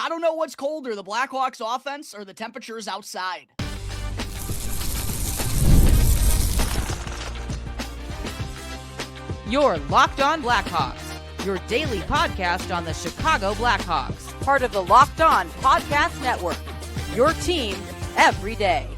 I don't know what's colder, the Blackhawks offense or the temperatures outside. You're Locked On Blackhawks, your daily podcast on the Chicago Blackhawks, part of the Locked On Podcast Network, your team every day.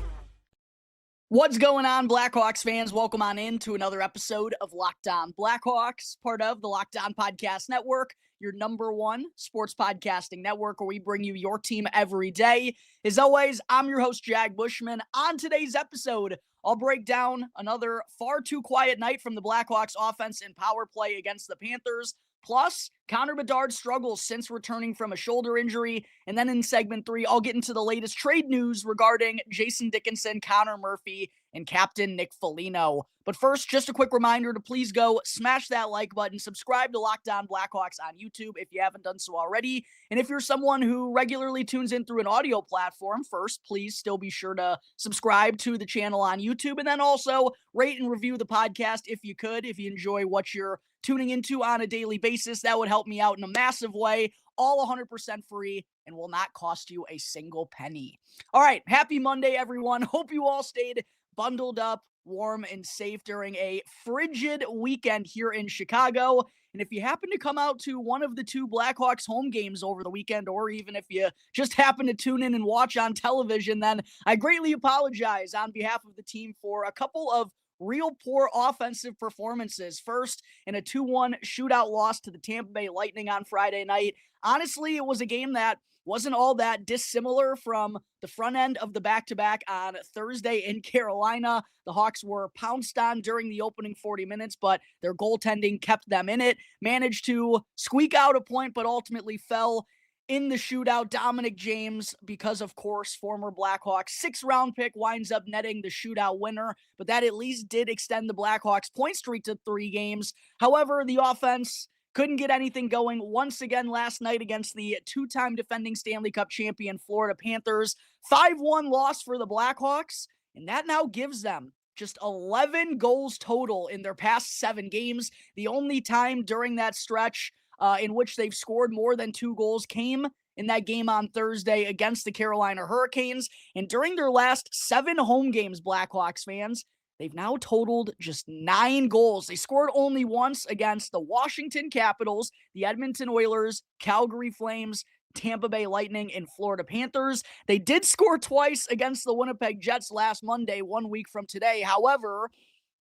What's going on, Blackhawks fans? Welcome on in to another episode of Locked On Blackhawks, part of the Locked On Podcast Network, your number one sports podcasting network, where we bring you your team every day. As always, I'm your host, Jack Bushman. On today's episode, I'll break down another far too quiet night from the Blackhawks offense in power play against the Panthers. Plus, Connor Bedard struggles since returning from a shoulder injury. And then in segment 3, I'll get into the latest trade news regarding Jason Dickinson, Connor Murphy, and Captain Nick Foligno. But first, just a quick reminder to please go smash that like button, subscribe to Locked On Blackhawks on YouTube if you haven't done so already. And if you're someone who regularly tunes in through an audio platform, first, please still be sure to subscribe to the channel on YouTube, and then also rate and review the podcast if you could, if you enjoy what you're tuning into on a daily basis. That would help me out in a massive way, all 100% free, and will not cost you a single penny. All right, happy Monday, everyone. Hope you all stayed bundled up, warm, and safe during a frigid weekend here in Chicago. And if you happen to come out to one of the two Blackhawks home games over the weekend, or even if you just happen to tune in and watch on television, then I greatly apologize on behalf of the team for a couple of real poor offensive performances. First, in a 2-1 shootout loss to the Tampa Bay Lightning on Friday night. Honestly, it was a game that wasn't all that dissimilar from the front end of the back-to-back on Thursday in Carolina. The Hawks were pounced on during the opening 40 minutes, but their goaltending kept them in it. Managed to squeak out a point, but ultimately fell in the shootout. Dominic James, because of course, former Blackhawks 6th-round pick, winds up netting the shootout winner, but that at least did extend the Blackhawks point streak to 3 games. However, the offense couldn't get anything going once again last night against the 2-time defending Stanley Cup champion Florida Panthers. 5-1 loss for the Blackhawks, and that now gives them just 11 goals total in their past 7 games. The only time during that stretch in which they've scored more than 2 goals came in that game on Thursday against the Carolina Hurricanes. And during their last 7 home games, Blackhawks fans, they've now totaled just 9 goals. They scored only once against the Washington Capitals, the Edmonton Oilers, Calgary Flames, Tampa Bay Lightning, and Florida Panthers. They did score twice against the Winnipeg Jets last Monday, 1 week from today. However,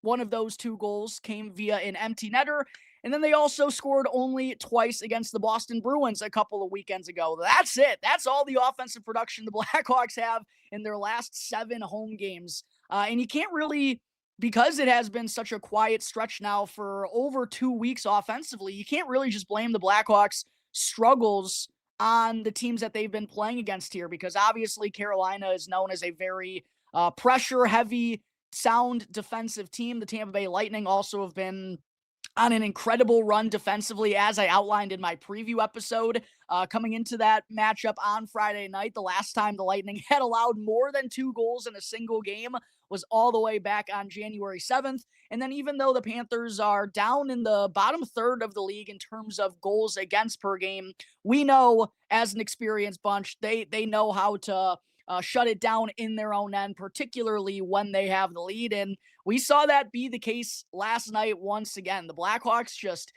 one of those 2 goals came via an empty netter. And then they also scored only twice against the Boston Bruins a couple of weekends ago. That's it. That's all the offensive production the Blackhawks have in their last 7 home games. And you can't really, because it has been such a quiet stretch now for over 2 weeks offensively, you can't really just blame the Blackhawks' struggles on the teams that they've been playing against here, because obviously Carolina is known as a very pressure-heavy, sound defensive team. The Tampa Bay Lightning also have been on an incredible run defensively, as I outlined in my preview episode. Coming into that matchup on Friday night, the last time the Lightning had allowed more than 2 goals in a single game was all the way back on January 7th. And then even though the Panthers are down in the bottom third of the league in terms of goals against per game, we know as an experienced bunch, they know how to shut it down in their own end, particularly when they have the lead. And we saw that be the case last night once again. The Blackhawks just,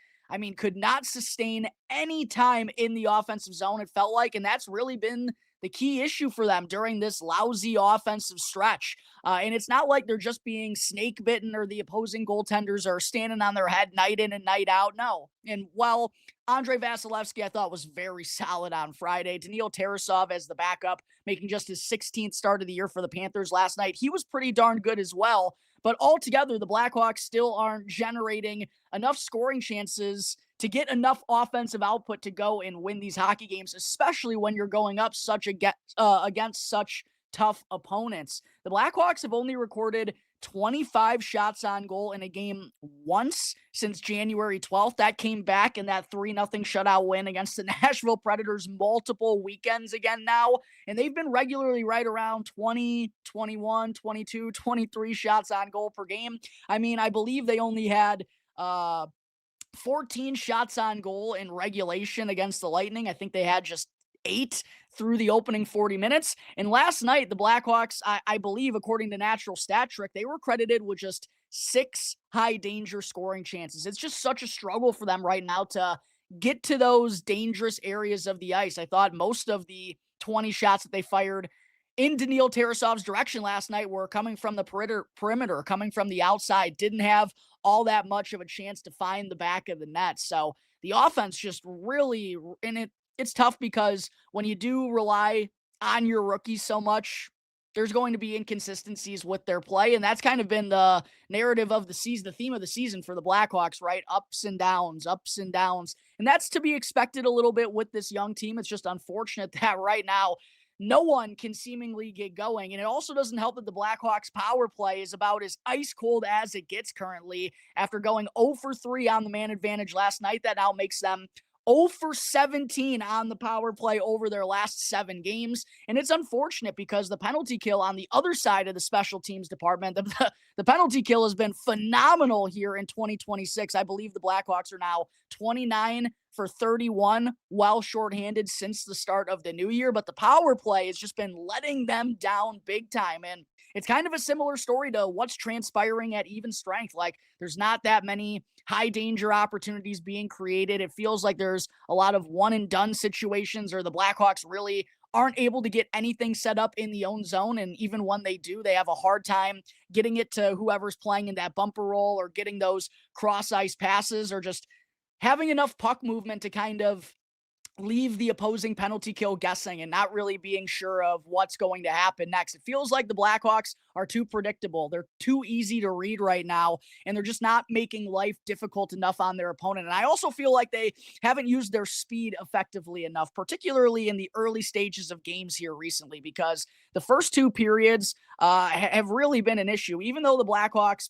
could not sustain any time in the offensive zone, it felt like, and that's really been the key issue for them during this lousy offensive stretch. And it's not like they're just being snake bitten or the opposing goaltenders are standing on their head night in and night out. No. And while Andrei Vasilevsky, I thought, was very solid on Friday, Daniil Tarasov as the backup, making just his 16th start of the year for the Panthers last night, he was pretty darn good as well. But altogether, the Blackhawks still aren't generating enough scoring chances to get enough offensive output to go and win these hockey games, especially when you're going up against such tough opponents. The Blackhawks have only recorded 25 shots on goal in a game once since January 12th. That came back in that 3-0 shutout win against the Nashville Predators multiple weekends again now. And they've been regularly right around 20, 21, 22, 23 shots on goal per game. I believe they only had 14 shots on goal in regulation against the Lightning. I think they had just 8 through the opening 40 minutes. And last night, the Blackhawks, I believe, according to Natural Stat Trick, they were credited with just 6 high danger scoring chances. It's just such a struggle for them right now to get to those dangerous areas of the ice. I thought most of the 20 shots that they fired in Daniil Tarasov's direction last night were coming from the perimeter, coming from the outside, didn't have all that much of a chance to find the back of the net. So the offense just really, and it's tough because when you do rely on your rookies so much, there's going to be inconsistencies with their play. And that's kind of been the narrative of the season, the theme of the season for the Blackhawks, right? Ups and downs, ups and downs. And that's to be expected a little bit with this young team. It's just unfortunate that right now, no one can seemingly get going. And it also doesn't help that the Blackhawks power play is about as ice cold as it gets currently after going 0 for 3 on the man advantage last night. That now makes them 0 for 17 on the power play over their last 7 games. And it's unfortunate because the penalty kill on the other side of the special teams department, the penalty kill has been phenomenal here in 2026. I believe the Blackhawks are now 29 for 31 while shorthanded since the start of the new year. But the power play has just been letting them down big time. And it's kind of a similar story to what's transpiring at even strength. Like, there's not that many high danger opportunities being created. It feels like there's a lot of one and done situations, or the Blackhawks really aren't able to get anything set up in the own zone. And even when they do, they have a hard time getting it to whoever's playing in that bumper roll, or getting those cross ice passes, or just having enough puck movement to kind of leave the opposing penalty kill guessing and not really being sure of what's going to happen next. It feels like the Blackhawks are too predictable. They're too easy to read right now, and they're just not making life difficult enough on their opponent. And I also feel like they haven't used their speed effectively enough, particularly in the early stages of games here recently, because the first 2 periods have really been an issue. Even though the Blackhawks,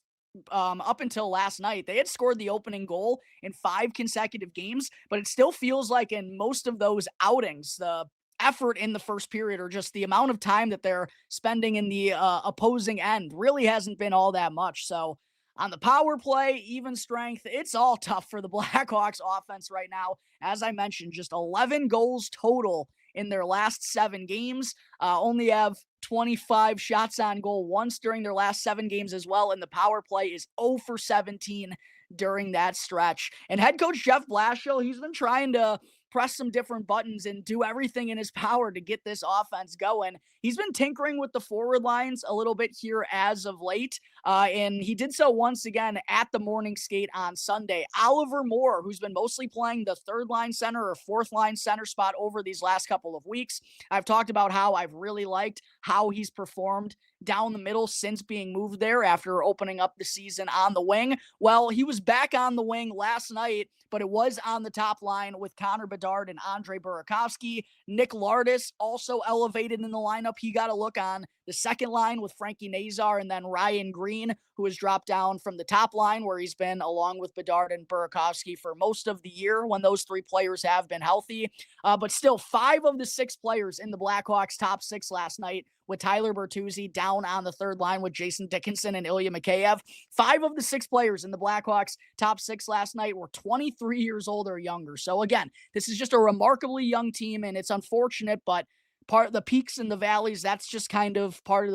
up until last night, they had scored the opening goal in 5 consecutive games, but it still feels like in most of those outings, the effort in the first period, or just the amount of time that they're spending in the opposing end, really hasn't been all that much. So on the power play, even strength, it's all tough for the Blackhawks offense right now. As I mentioned, just 11 goals total in their last 7 games, only have 25 shots on goal once during their last 7 games as well. And the power play is 0 for 17 during that stretch. And head coach Jeff Blashill, he's been trying to press some different buttons and do everything in his power to get this offense going. He's been tinkering with the forward lines a little bit here as of late, and he did so once again at the morning skate on Sunday. Oliver Moore, who's been mostly playing the 3rd line center or 4th line center spot over these last couple of weeks. I've talked about how I've really liked how he's performed down the middle since being moved there after opening up the season on the wing. Well, he was back on the wing last night, but it was on the top line with Connor Bedard and Andre Burakovsky. Nick Lardis also elevated in the lineup. He got a look on the second line with Frankie Nazar, and then Ryan Green, who has dropped down from the top line where he's been along with Bedard and Burakovsky for most of the year when those 3 players have been healthy. But still, 5 of the 6 players in the Blackhawks top 6 last night, with Tyler Bertuzzi down on the 3rd line with Jason Dickinson and Ilya Mikheyev. 5 of the 6 players in the Blackhawks top 6 last night were 23 years old or younger. So again, this is just a remarkably young team, and it's unfortunate, but part of the peaks and the valleys, that's just kind of part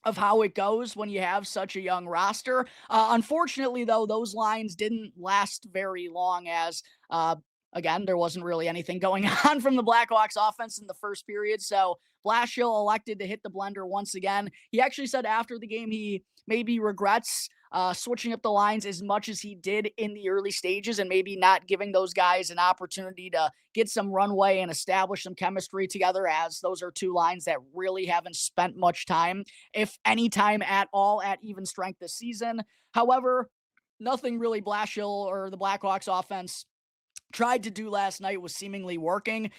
of how it goes when you have such a young roster. Unfortunately, though, those lines didn't last very long, as again, there wasn't really anything going on from the Blackhawks offense in the first period. So Blashill elected to hit the blender once again. He actually said after the game he maybe regrets switching up the lines as much as he did in the early stages, and maybe not giving those guys an opportunity to get some runway and establish some chemistry together, as those are 2 lines that really haven't spent much time, if any time at all, at even strength this season. However, nothing really Blashill or the Blackhawks offense tried to do last night was seemingly working.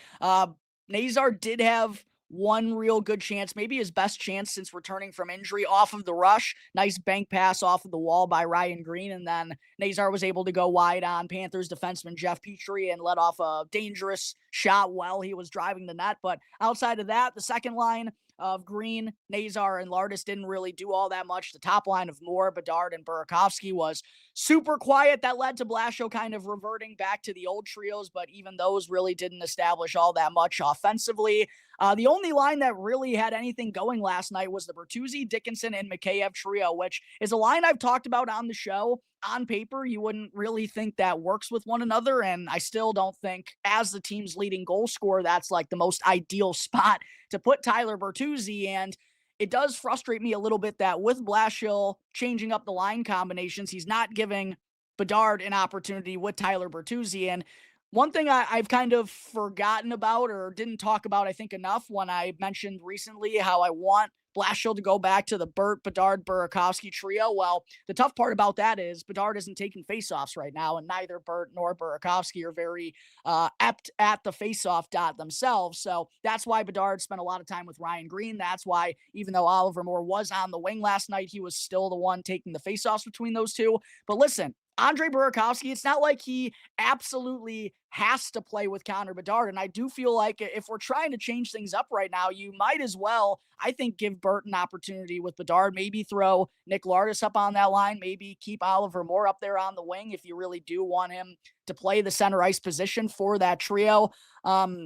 Nazar did have one real good chance, maybe his best chance since returning from injury, off of the rush. Nice bank pass off of the wall by Ryan Green, and then Nazar was able to go wide on Panthers defenseman Jeff Petrie and let off a dangerous shot while he was driving the net. But outside of that, the second line of Green, Nazar, and Lardis didn't really do all that much. The top line of Moore, Bedard, and Burakovsky was super quiet. That led to Blashill kind of reverting back to the old trios, but even those really didn't establish all that much offensively. The only line that really had anything going last night was the Bertuzzi, Dickinson, and Mikheyev trio, which is a line I've talked about on the show. On paper, you wouldn't really think that works with one another, and I still don't think, as the team's leading goal scorer, that's like the most ideal spot to put Tyler Bertuzzi. And it does frustrate me a little bit that with Blashill changing up the line combinations, he's not giving Bedard an opportunity with Tyler Bertuzzi. And one thing I've kind of forgotten about or didn't talk about, I think, enough when I mentioned recently how I want Blashill to go back to the Bert, Bedard, Burakovsky trio. Well, the tough part about that is Bedard isn't taking faceoffs right now, and neither Bert nor Burakovsky are very apt at the faceoff dot themselves. So that's why Bedard spent a lot of time with Ryan Green. That's why, even though Oliver Moore was on the wing last night, he was still the one taking the faceoffs between those two. But listen, Andre Burakovsky, it's not like he absolutely has to play with Connor Bedard. And I do feel like if we're trying to change things up right now, you might as well, I think, give Bert an opportunity with Bedard. Maybe throw Nick Lardis up on that line. Maybe keep Oliver Moore up there on the wing if you really do want him to play the center ice position for that trio. I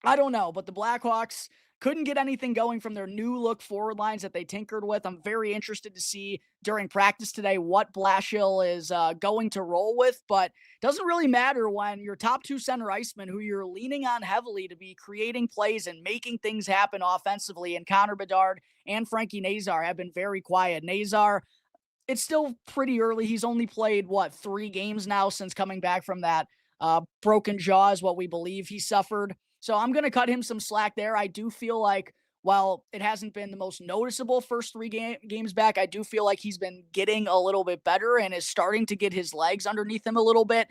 don't know, but the Blackhawks couldn't get anything going from their new look forward lines that they tinkered with. I'm very interested to see during practice today what Blashill is going to roll with, but doesn't really matter when your top two center icemen who you're leaning on heavily to be creating plays and making things happen offensively, and Connor Bedard and Frankie Nazar have been very quiet. Nazar, it's still pretty early. He's only played, 3 games now since coming back from that broken jaw is what we believe he suffered. So I'm going to cut him some slack there. I do feel like, while it hasn't been the most noticeable first 3 games back, I do feel like he's been getting a little bit better and is starting to get his legs underneath him a little bit.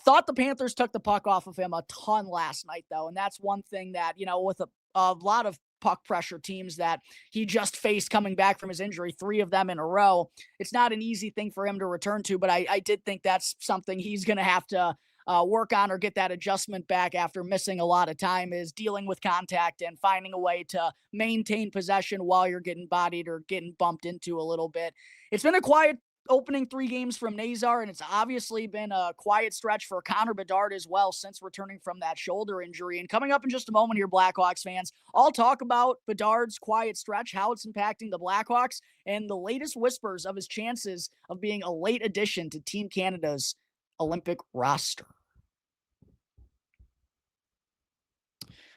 Thought the Panthers took the puck off of him a ton last night, though. And that's one thing that, with a lot of puck pressure teams that he just faced coming back from his injury, 3 of them in a row, it's not an easy thing for him to return to. But I did think that's something he's going to have to work on or get that adjustment back after missing a lot of time, is dealing with contact and finding a way to maintain possession while you're getting bodied or getting bumped into a little bit. It's been a quiet opening 3 games from Nazar, and it's obviously been a quiet stretch for Connor Bedard as well since returning from that shoulder injury. And coming up in just a moment here, Blackhawks fans, I'll talk about Bedard's quiet stretch, how it's impacting the Blackhawks, and the latest whispers of his chances of being a late addition to Team Canada's Olympic roster.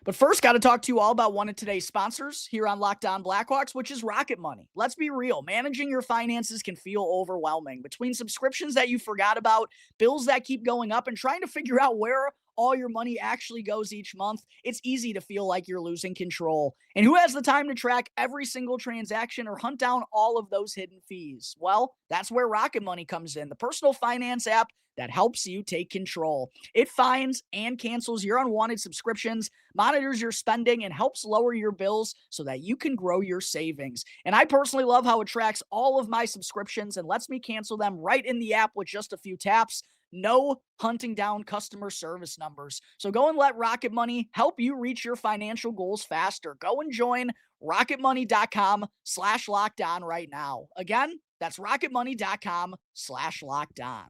But first, got to talk to you all about one of today's sponsors here on Locked On Blackhawks, which is Rocket Money. Let's be real. Managing your finances can feel overwhelming. Between subscriptions that you forgot about, bills that keep going up, and trying to figure out where all your money actually goes each month, it's easy to feel like you're losing control. And who has the time to track every single transaction or hunt down all of those hidden fees? Well, that's where Rocket Money comes in, the personal finance app that helps you take control. It finds and cancels your unwanted subscriptions, monitors your spending, and helps lower your bills so that you can grow your savings. And I personally love how it tracks all of my subscriptions and lets me cancel them right in the app with just a few taps. No hunting down customer service numbers. So go and let Rocket Money help you reach your financial goals faster. Go and join rocketmoney.com/lockedon right now. Again, that's rocketmoney.com/lockedon.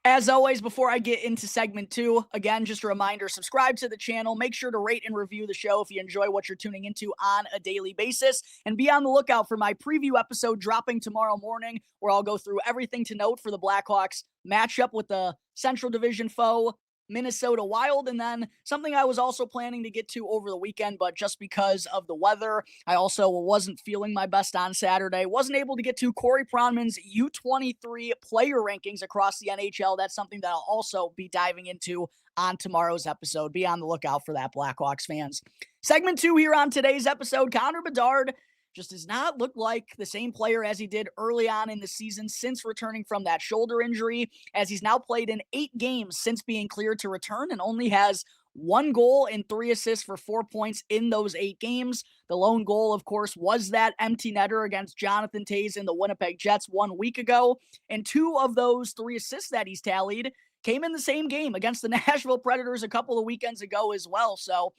As always, before I get into segment 2, again, just a reminder, subscribe to the channel. Make sure to rate and review the show if you enjoy what you're tuning into on a daily basis. And be on the lookout for my preview episode dropping tomorrow morning, where I'll go through everything to note for the Blackhawks matchup with the Central Division foe, Minnesota Wild. And then something I was also planning to get to over the weekend, but just because of the weather, I also wasn't feeling my best on Saturday. Wasn't able to get to Corey Pronman's U23 player rankings across the NHL. That's something that I'll also be diving into on tomorrow's episode. Be on the lookout for that, Blackhawks fans. Segment 2 here on today's episode, Connor Bedard just does not look like the same player as he did early on in the season since returning from that shoulder injury, as he's now played in 8 games since being cleared to return and only has 1 goal and 3 assists for 4 points in those 8 games. The lone goal, of course, was that empty netter against Jonathan Toews and the Winnipeg Jets 1 week ago, and 2 of those 3 assists that he's tallied came in the same game against the Nashville Predators a couple of weekends ago as well. So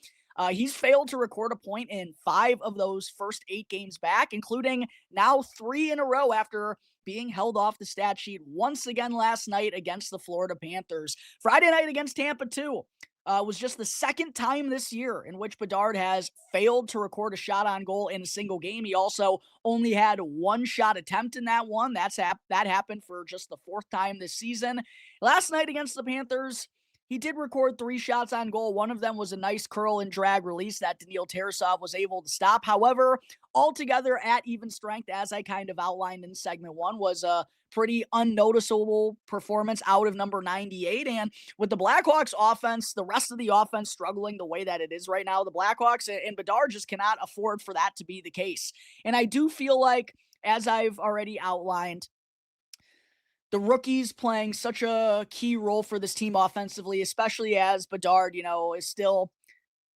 He's failed to record a point in 5 of those first 8 games back, including now 3 in a row after being held off the stat sheet once again last night against the Florida Panthers. Friday night against Tampa, too. Was just the second time this year in which Bedard has failed to record a shot on goal in a single game. He also only had 1 shot attempt in that one. That happened for just the 4th time this season. Last night against the Panthers, he did record 3 shots on goal. One of them was a nice curl and drag release that Daniil Tarasov was able to stop. However, altogether at even strength, as I kind of outlined in segment 1, was a pretty unnoticeable performance out of number 98. And with the Blackhawks offense, the rest of the offense struggling the way that it is right now, the Blackhawks and Bedard just cannot afford for that to be the case. And I do feel like, as I've already outlined, the rookies playing such a key role for this team offensively, especially as Bedard, is still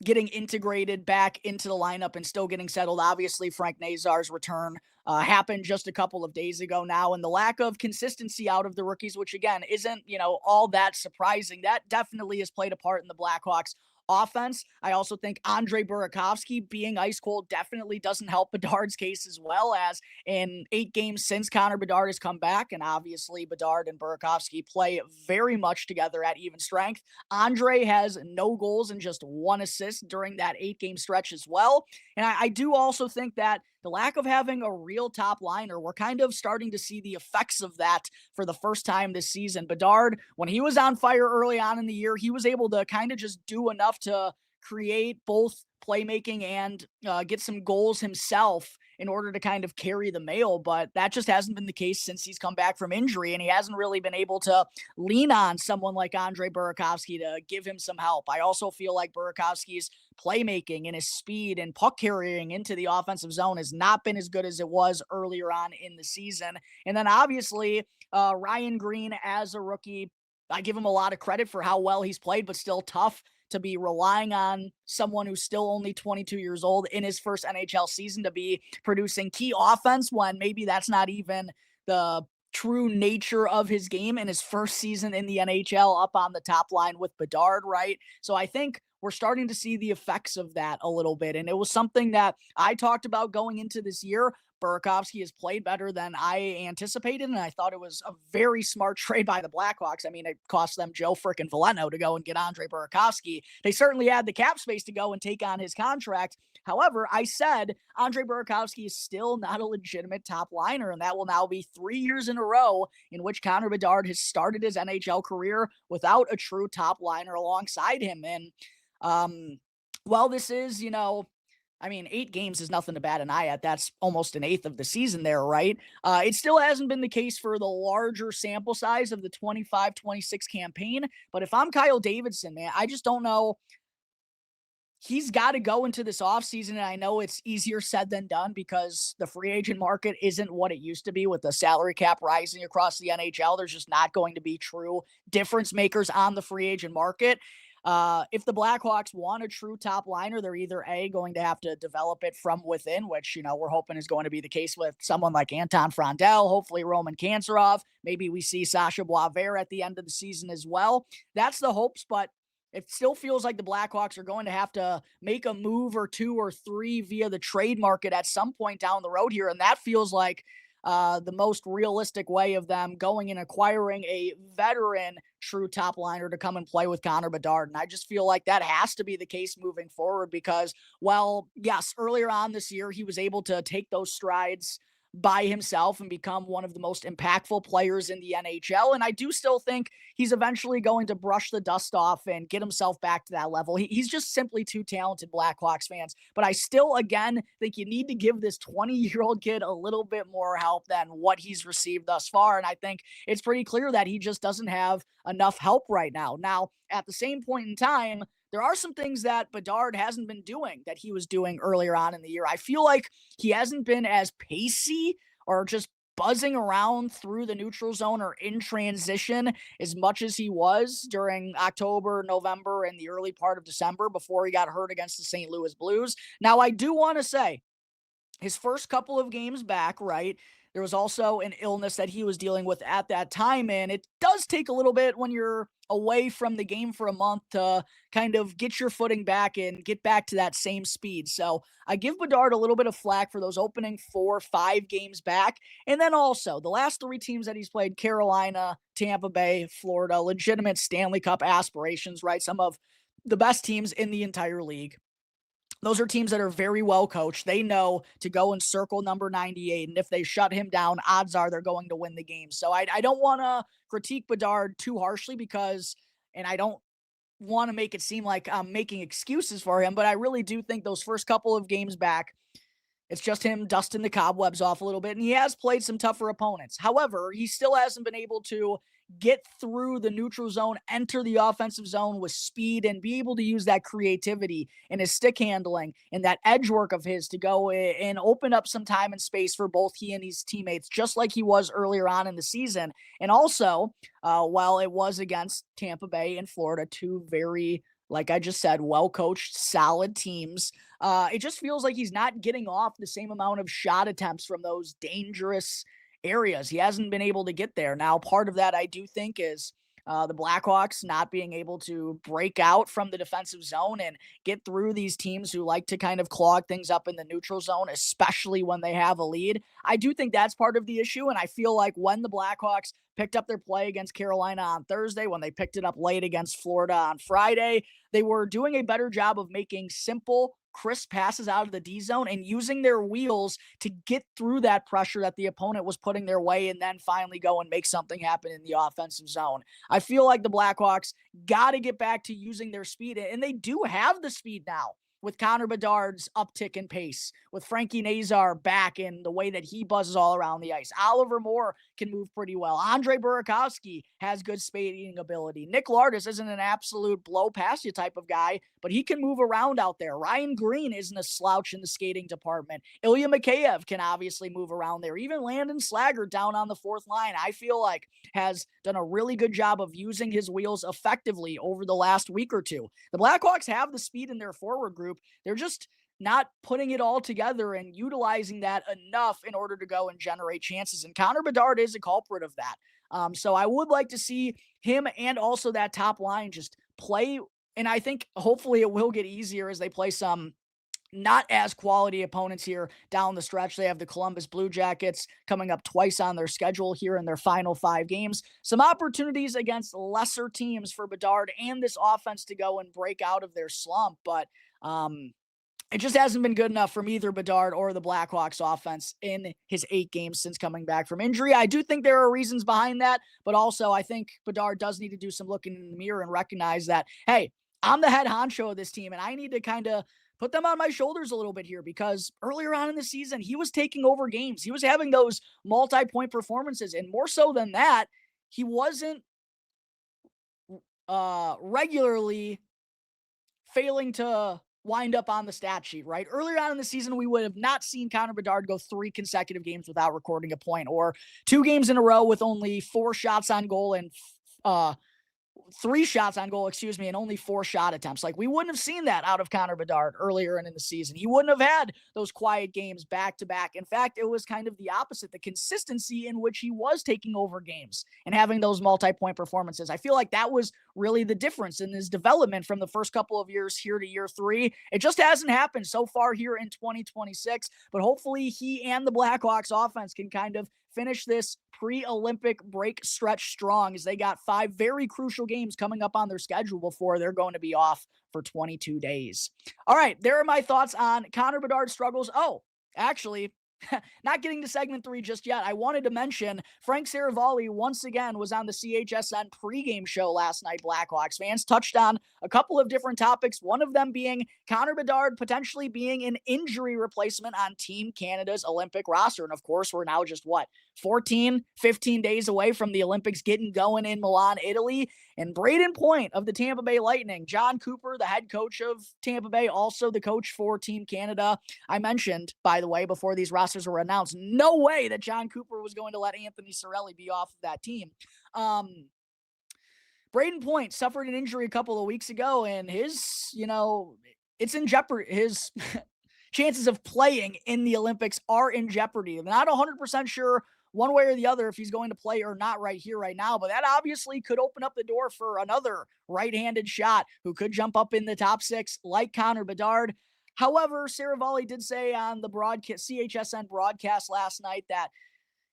getting integrated back into the lineup and still getting settled. Obviously, Frank Nazar's return happened just a couple of days ago now, and the lack of consistency out of the rookies, which again isn't, all that surprising, that definitely has played a part in the Blackhawks offense. I also think Andre Burakovsky being ice cold definitely doesn't help Bedard's case, as well as in 8 games since Connor Bedard has come back. And obviously Bedard and Burakovsky play very much together at even strength. Andre has no goals and just 1 assist during that 8-game stretch as well. And I do also think that the lack of having a real top liner, we're kind of starting to see the effects of that for the first time this season. Bedard, when he was on fire early on in the year, he was able to kind of just do enough to create both playmaking and get some goals himself in order to kind of carry the mail, but that just hasn't been the case since he's come back from injury, and he hasn't really been able to lean on someone like Andre Burakovsky to give him some help. I also feel like Burakovsky's playmaking and his speed and puck carrying into the offensive zone has not been as good as it was earlier on in the season. And then obviously Ryan Green as a rookie, I give him a lot of credit for how well he's played, but still tough to be relying on someone who's still only 22 years old in his first NHL season to be producing key offense when maybe that's not even the true nature of his game in his first season in the NHL up on the top line with Bedard, right? So I think we're starting to see the effects of that a little bit. And it was something that I talked about going into this year. Burakovsky has played better than I anticipated, and I thought it was a very smart trade by the Blackhawks. I mean, it cost them Joe frickin' Foligno to go and get Andre Burakovsky. They certainly had the cap space to go and take on his contract. However, I said Andre Burakovsky is still not a legitimate top liner, and that will now be 3 years in a row in which Connor Bedard has started his NHL career without a true top liner alongside him. And, this is, 8 games is nothing to bat an eye at. That's almost an eighth of the season there, right? It still hasn't been the case for the larger sample size of the 25-26 campaign. But if I'm Kyle Davidson, man, I just don't know. He's got to go into this offseason, and I know it's easier said than done because the free agent market isn't what it used to be with the salary cap rising across the NHL. There's just not going to be true difference makers on the free agent market. If the Blackhawks want a true top liner, they're either going to have to develop it from within, which, we're hoping is going to be the case with someone like Anton Frondel, hopefully Roman Kanserov. Maybe we see Sasha Boisvert at the end of the season as well. That's the hopes, but it still feels like the Blackhawks are going to have to make a move or 2 or 3 via the trade market at some point down the road here. And that feels like the most realistic way of them going and acquiring a veteran true top liner to come and play with Connor Bedard. And I just feel like that has to be the case moving forward because, yes, earlier on this year, he was able to take those strides by himself and become one of the most impactful players in the NHL. And I do still think he's eventually going to brush the dust off and get himself back to that level. He's just simply too talented, Blackhawks fans. But I still, again, think you need to give this 20-year-old kid a little bit more help than what he's received thus far. And I think it's pretty clear that he just doesn't have enough help right now. Now, at the same point in time, there are some things that Bedard hasn't been doing that he was doing earlier on in the year. I feel like he hasn't been as pacey or just buzzing around through the neutral zone or in transition as much as he was during October, November, and the early part of December before he got hurt against the St. Louis Blues. Now, I do want to say his first couple of games back, right? There was also an illness that he was dealing with at that time, and it does take a little bit when you're away from the game for a month to kind of get your footing back and get back to that same speed. So I give Bedard a little bit of flack for those opening 4-5 games back. And then also the last 3 teams that he's played, Carolina, Tampa Bay, Florida, legitimate Stanley Cup aspirations, right? Some of the best teams in the entire league. Those are teams that are very well coached. They know to go and circle number 98. And if they shut him down, odds are they're going to win the game. So I don't want to critique Bedard too harshly and I don't want to make it seem like I'm making excuses for him, but I really do think those first couple of games back, it's just him dusting the cobwebs off a little bit, and he has played some tougher opponents. However, he still hasn't been able to get through the neutral zone, enter the offensive zone with speed, and be able to use that creativity and his stick handling and that edge work of his to go and open up some time and space for both he and his teammates, just like he was earlier on in the season. And also, while it was against Tampa Bay and Florida, two very, like I just said, well-coached, solid teams, it just feels like he's not getting off the same amount of shot attempts from those dangerous areas. He hasn't been able to get there. Now, part of that I do think is the Blackhawks not being able to break out from the defensive zone and get through these teams who like to kind of clog things up in the neutral zone, especially when they have a lead. I do think that's part of the issue, and I feel like when the Blackhawks picked up their play against Carolina on Thursday, when they picked it up late against Florida on Friday, they were doing a better job of making simple, crisp passes out of the D zone and using their wheels to get through that pressure that the opponent was putting their way and then finally go and make something happen in the offensive zone. I feel like the Blackhawks got to get back to using their speed, and they do have the speed now with Connor Bedard's uptick in pace, with Frankie Nazar back in the way that he buzzes all around the ice. Oliver Moore can move pretty well. Andre Burakovsky has good speeding ability. Nick Lardis isn't an absolute blow past you type of guy, but he can move around out there. Ryan Green isn't a slouch in the skating department. Ilya Mikheyev can obviously move around there. Even Landon Slaggert down on the fourth line, I feel like has done a really good job of using his wheels effectively over the last week or two. The Blackhawks have the speed in their forward group. They're just not putting it all together and utilizing that enough in order to go and generate chances. And Connor Bedard is a culprit of that. So I would like to see him and also that top line just play. And I think hopefully it will get easier as they play some not as quality opponents here down the stretch. They have the Columbus Blue Jackets coming up twice on their schedule here in their final 5 games. Some opportunities against lesser teams for Bedard and this offense to go and break out of their slump. But it just hasn't been good enough from either Bedard or the Blackhawks offense in his 8 games since coming back from injury. I do think there are reasons behind that, but also I think Bedard does need to do some looking in the mirror and recognize that, hey, I'm the head honcho of this team, and I need to kind of put them on my shoulders a little bit here, because earlier on in the season, he was taking over games. He was having those multi-point performances, and more so than that, he wasn't regularly failing to wind up on the stat sheet, right? Earlier on in the season, we would have not seen Connor Bedard go 3 consecutive games without recording a point, or 2 games in a row with only 4 shots on goal and 3 shots on goal, and only 4 shot attempts. Like, we wouldn't have seen that out of Connor Bedard earlier in the season. He wouldn't have had those quiet games back to back. In fact, it was kind of the opposite, the consistency in which he was taking over games and having those multi-point performances. I feel like that was really the difference in his development from the first couple of years here to year 3. It just hasn't happened so far here in 2026, but hopefully he and the Blackhawks offense can kind of finish this pre-Olympic break stretch strong, as they got 5 very crucial games coming up on their schedule before they're going to be off for 22 days. All right, there are my thoughts on Connor Bedard's struggles. Oh, actually, not getting to segment 3 just yet. I wanted to mention Frank Saravalli once again was on the CHSN pregame show last night. Blackhawks fans touched on a couple of different topics, one of them being Connor Bedard potentially being an injury replacement on Team Canada's Olympic roster. And of course, we're now just 15 days away from the Olympics getting going in Milan, Italy. And Braden Point of the Tampa Bay Lightning, John Cooper, the head coach of Tampa Bay, also the coach for Team Canada. I mentioned, by the way, before these rosters were announced, no way that John Cooper was going to let Anthony Cirelli be off of that team. Braden Point suffered an injury a couple of weeks ago, and his, it's in jeopardy. chances of playing in the Olympics are in jeopardy. I'm not 100% sure one way or the other if he's going to play or not right here, right now, but that obviously could open up the door for another right-handed shot who could jump up in the top six like Connor Bedard. However, Saravalli did say on the CHSN broadcast last night that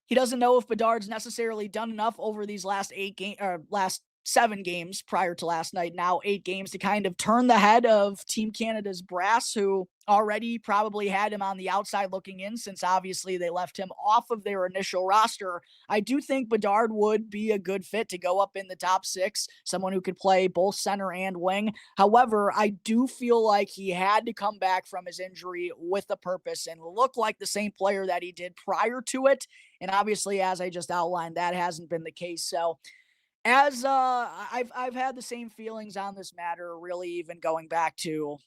he doesn't know if Bedard's necessarily done enough over these last last 7 games prior to last night, now 8 games, to kind of turn the head of Team Canada's brass, who already probably had him on the outside looking in since obviously they left him off of their initial roster. I do think Bedard would be a good fit to go up in the top 6, someone who could play both center and wing. However, I do feel like he had to come back from his injury with a purpose and look like the same player that he did prior to it. And obviously, as I just outlined, that hasn't been the case. So as I've had the same feelings on this matter, really, even going back to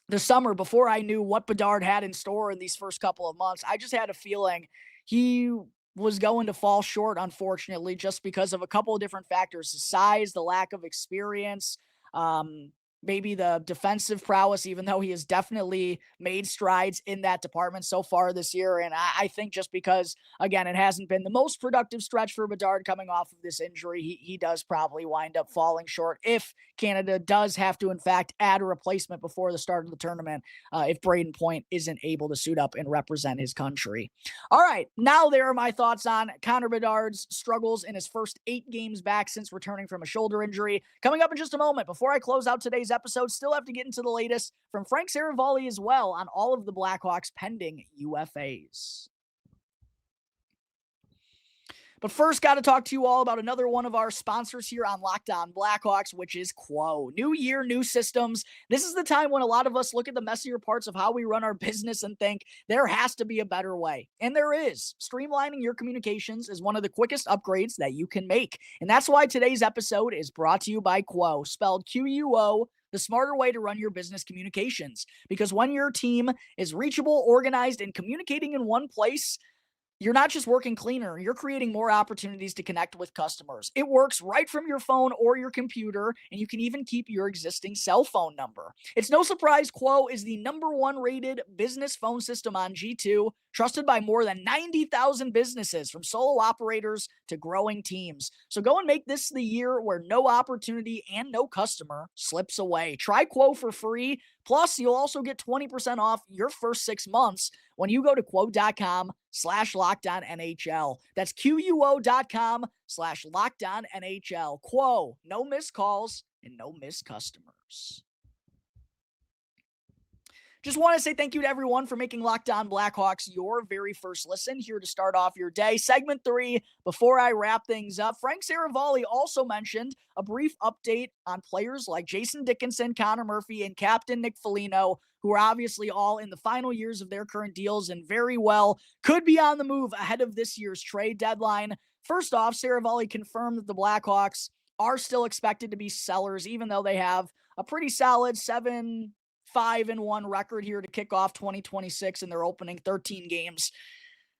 the summer before I knew what Bedard had in store in these first couple of months. I just had a feeling he was going to fall short, unfortunately, just because of a couple of different factors: the size, the lack of experience, maybe the defensive prowess, even though he has definitely made strides in that department so far this year. And I think just because, again, it hasn't been the most productive stretch for Bedard coming off of this injury, he does probably wind up falling short if Canada does have to, in fact, add a replacement before the start of the tournament, if Braden Point isn't able to suit up and represent his country. All right, now there are my thoughts on Connor Bedard's struggles in his first 8 games back since returning from a shoulder injury. Coming up in just a moment, before I close out today's episode, still have to get into the latest from Frank Saravalli as well on all of the Blackhawks pending UFAs. But first, got to talk to you all about another one of our sponsors here on Locked On Blackhawks, which is Quo. New year, new systems. This is the time when a lot of us look at the messier parts of how we run our business and think there has to be a better way. And there is. Streamlining your communications is one of the quickest upgrades that you can make. And that's why today's episode is brought to you by Quo, spelled Quo, the smarter way to run your business communications. Because when your team is reachable, organized, and communicating in one place, you're not just working cleaner, you're creating more opportunities to connect with customers. It works right from your phone or your computer, and you can even keep your existing cell phone number. It's no surprise Quo is the #1 rated business phone system on G2, trusted by more than 90,000 businesses, from solo operators to growing teams. So go and make this the year where no opportunity and no customer slips away. Try Quo for free. Plus, you'll also get 20% off your first 6 months when you go to quo.com/LockedOnNHL. That's QUO.com/LockedOnNHL. Quo, no missed calls and no missed customers. Just want to say thank you to everyone for making Locked On Blackhawks your very first listen here to start off your day. Segment 3, before I wrap things up, Frank Saravalli also mentioned a brief update on players like Jason Dickinson, Connor Murphy, and captain Nick Foligno, who are obviously all in the final years of their current deals and very well could be on the move ahead of this year's trade deadline. First off, Saravalli confirmed that the Blackhawks are still expected to be sellers, even though they have a pretty solid 7-5-1 record here to kick off 2026 in their opening 13 games.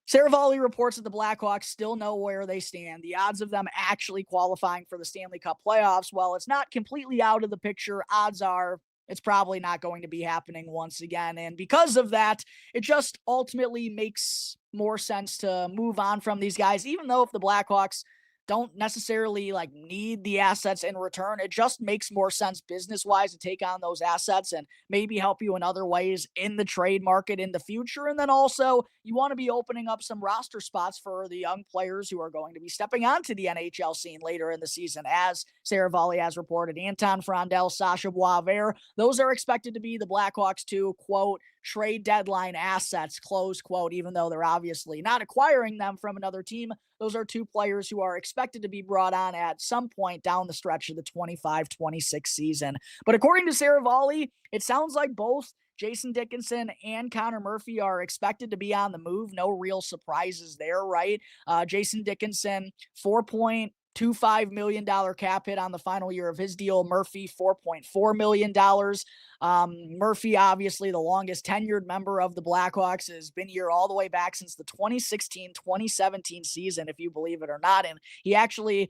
Saravalli reports that the Blackhawks still know where they stand. The odds of them actually qualifying for the Stanley Cup playoffs, while it's not completely out of the picture, odds are it's probably not going to be happening once again. And because of that, it just ultimately makes more sense to move on from these guys, even though if the Blackhawks don't necessarily need the assets in return. It just makes more sense business-wise to take on those assets and maybe help you in other ways in the trade market in the future. And then also you want to be opening up some roster spots for the young players who are going to be stepping onto the NHL scene later in the season. As Saravalli has reported, Anton Frondel, Sasha Boisvert, those are expected to be the Blackhawks to, quote, trade deadline assets, close quote, even though they're obviously not acquiring them from another team. Those are 2 players who are expected to be brought on at some point down the stretch of the 25-26 season. But according to Saravalli, it sounds like both Jason Dickinson and Connor Murphy are expected to be on the move. No real surprises there, right? Jason Dickinson, $4.25 million cap hit on the final year of his deal. Murphy, $4.4 million. Murphy, obviously the longest tenured member of the Blackhawks, has been here all the way back since the 2016-2017 season, if you believe it or not. And he actually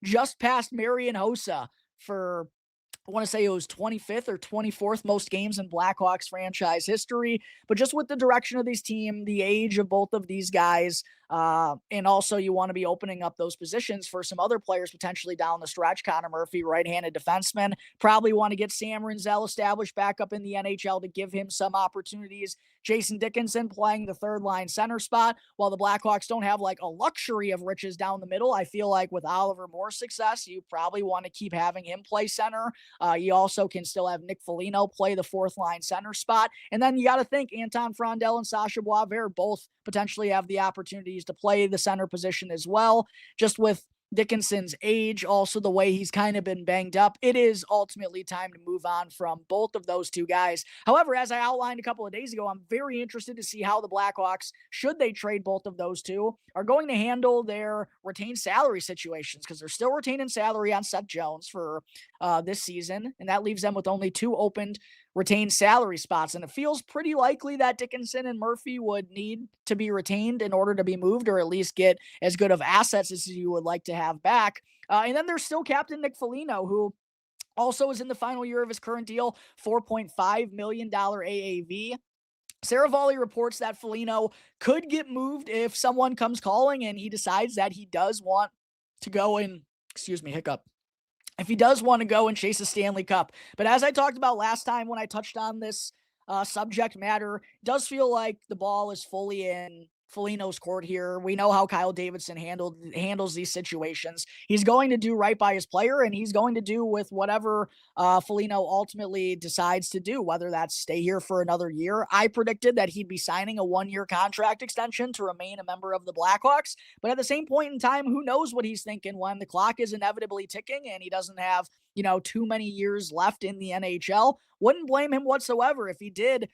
just passed Marian Hossa for I want to say it was 25th or 24th most games in Blackhawks franchise history. But just with the direction of this team, the age of both of these guys, and also you want to be opening up those positions for some other players potentially down the stretch. Connor Murphy, right-handed defenseman, probably want to get Sam Rinzel established back up in the NHL to give him some opportunities. Jason Dickinson playing the third line center spot. While the Blackhawks don't have like a luxury of riches down the middle, I feel like with Oliver Moore's success, you probably want to keep having him play center. You also can still have Nick Foligno play the fourth line center spot. And then you got to think Anton Frondel and Sasha Boisvert both potentially have the opportunities to play the center position as well. Just with Dickinson's age, also the way he's kind of been banged up, it is ultimately time to move on from both of those two guys. However, as I outlined a couple of days ago, I'm very interested to see how the Blackhawks, should they trade both of those two, are going to handle their retained salary situations, because they're still retaining salary on Seth Jones for this season, and that leaves them with only two opened retained salary spots. And it feels pretty likely that Dickinson and Murphy would need to be retained in order to be moved, or at least get as good of assets as you would like to have back. And then there's still Captain Nick Foligno, who also is in the final year of his current deal, $4.5 million AAV. Saravalli reports that Foligno could get moved if someone comes calling and he decides that he does want to go and, if he does want to go and chase a Stanley Cup. But as I talked about last time when I touched on this subject matter, it does feel like the ball is fully in Foligno's court here. We know how Kyle Davidson handles these situations. He's going to do right by his player, and he's going to do with whatever Foligno ultimately decides to do, whether that's stay here for another year. I predicted that he'd be signing a 1-year contract extension to remain a member of the Blackhawks, but at the same point in time, who knows what he's thinking when the clock is inevitably ticking and he doesn't have, too many years left in the NHL. Wouldn't blame him whatsoever if he did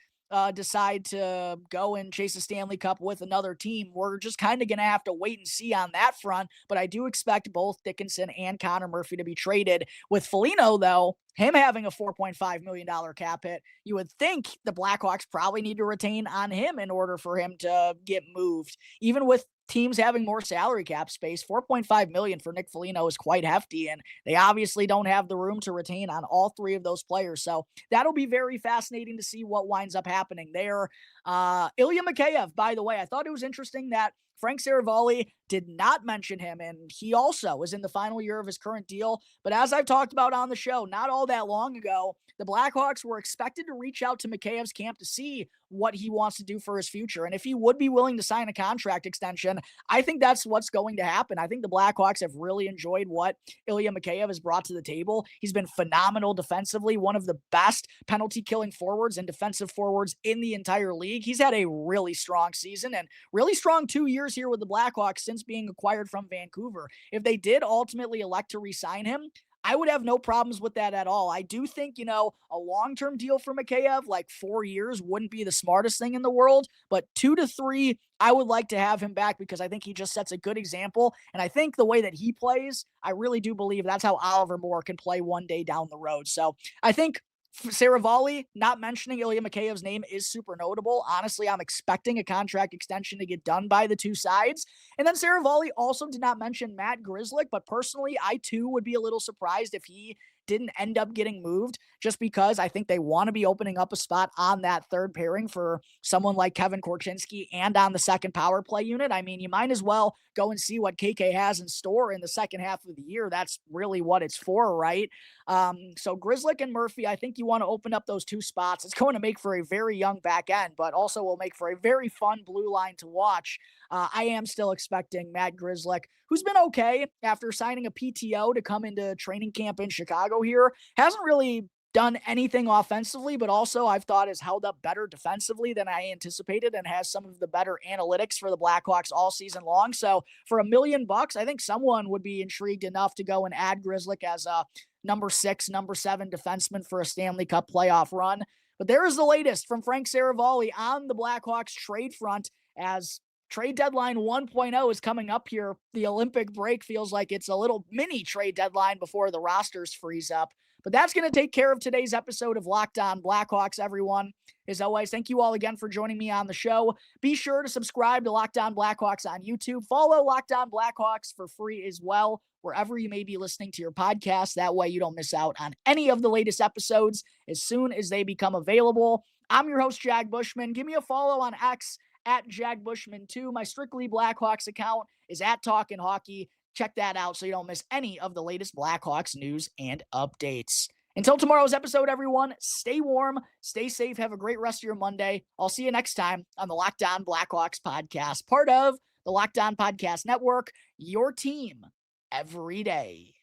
decide to go and chase a Stanley Cup with another team. We're just kind of going to have to wait and see on that front, but I do expect both Dickinson and Connor Murphy to be traded. With Foligno, though, him having a $4.5 million cap hit, you would think the Blackhawks probably need to retain on him in order for him to get moved. Even with teams having more salary cap space, $4.5 million for Nick Foligno is quite hefty, and they obviously don't have the room to retain on all three of those players. So that'll be very fascinating to see what winds up happening there. Ilya Mikheyev, by the way, I thought it was interesting that Frank Saravalli did not mention him, and he also is in the final year of his current deal. But as I've talked about on the show, not all that long ago, the Blackhawks were expected to reach out to Mikheyev's camp to see what he wants to do for his future. And if he would be willing to sign a contract extension, I think that's what's going to happen. I think the Blackhawks have really enjoyed what Ilya Mikheyev has brought to the table. He's been phenomenal defensively, one of the best penalty-killing forwards and defensive forwards in the entire league. He's had a really strong season and really strong 2 years here with the Blackhawks since being acquired from Vancouver. If they did ultimately elect to re-sign him, I would have no problems with that at all. I do think, a long-term deal for Mikheyev, like 4 years, wouldn't be the smartest thing in the world, but 2 to 3, I would like to have him back because I think he just sets a good example. And I think the way that he plays, I really do believe that's how Oliver Moore can play one day down the road. So I think Saravalli not mentioning Ilya Mikheyev's name is super notable. Honestly, I'm expecting a contract extension to get done by the two sides. And then Saravalli also did not mention Matt Grzelcyk, but personally, I too would be a little surprised if he didn't end up getting moved, just because I think they want to be opening up a spot on that third pairing for someone like Kevin Korchinski and on the second power play unit. I mean, you might as well go and see what KK has in store in the second half of the year. That's really what it's for, right? So Grzelcyk and Murphy, I think you want to open up those two spots. It's going to make for a very young back end, but also will make for a very fun blue line to watch. I am still expecting Matt Grzelcyk, who's been okay after signing a PTO to come into training camp in Chicago here, hasn't really done anything offensively, but also I've thought has held up better defensively than I anticipated and has some of the better analytics for the Blackhawks all season long. So for $1 million, I think someone would be intrigued enough to go and add Grzelcyk as a number 6, number 7 defenseman for a Stanley Cup playoff run. But there is the latest from Frank Saravalli on the Blackhawks trade front as Trade Deadline 1.0 is coming up here. The Olympic break feels like it's a little mini trade deadline before the rosters freeze up. But that's going to take care of today's episode of Locked On Blackhawks, everyone. As always, thank you all again for joining me on the show. Be sure to subscribe to Locked On Blackhawks on YouTube. Follow Locked On Blackhawks for free as well wherever you may be listening to your podcast. That way you don't miss out on any of the latest episodes as soon as they become available. I'm your host, Jack Bushman. Give me a follow on X at Jack Bushman2. My Strictly Blackhawks account is at Talkin' Hockey. Check that out so you don't miss any of the latest Blackhawks news and updates. Until tomorrow's episode, everyone, stay warm, stay safe, have a great rest of your Monday. I'll see you next time on the Locked On Blackhawks podcast, part of the Locked On Podcast Network, your team every day.